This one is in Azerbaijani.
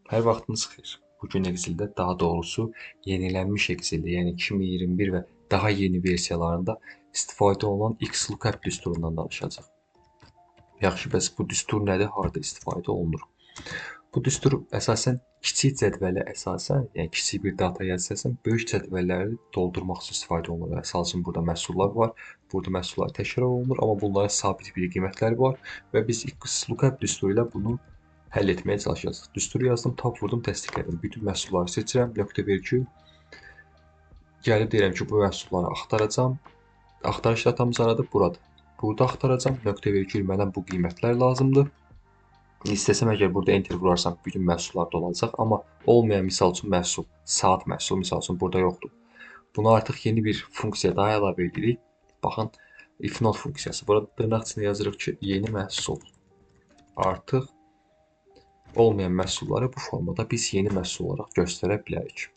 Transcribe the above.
Hər vaxtınız xeyir. Bugün Excel-də, daha doğrusu yenilənmiş Excel-də, yəni 2021 və daha yeni versiyalarında istifadə olunan XLOOKUP düsturundan danışacağıq. Yaxşı, bəs bu düstur nədir, harda istifadə olunur? Bu düstur əsasən kiçik cədvələ yəni kiçik bir data yazırsan, böyük cədvəlləri doldurmaq üçün istifadə olunur. Məsəl üçün burada məhsullar var, burada məhsullar təkrar olunur, amma bunların sabit bir qiymətləri var və biz XLOOKUP düsturu ilə bunu həll etməyə çalışacağız. Düsturu yazdım, tab vurdum, təsdiqlədim. Bütün məhsulları seçirəm, .virgül. Gəlib deyirəm ki, bu məhsulları axtaracam. Axtarış datamız haradır? Burada. Burada axtaracam, .virgül mənə bu qiymətlər lazımdır. İstəsəm əgər burada enter vurarsam bütün məhsullar da olacaq, amma olmayan misal üçün məhsul, saat məhsulu misal üçün burada yoxdur. Buna artıq yeni bir funksiya daha əlavə edirik. Baxın, if not funksiyası. Burada dırnaq içində yazırıq ki, yeni məhsul. Artıq olmayan məhsulları bu formada biz yeni məhsul olaraq göstərə bilərik.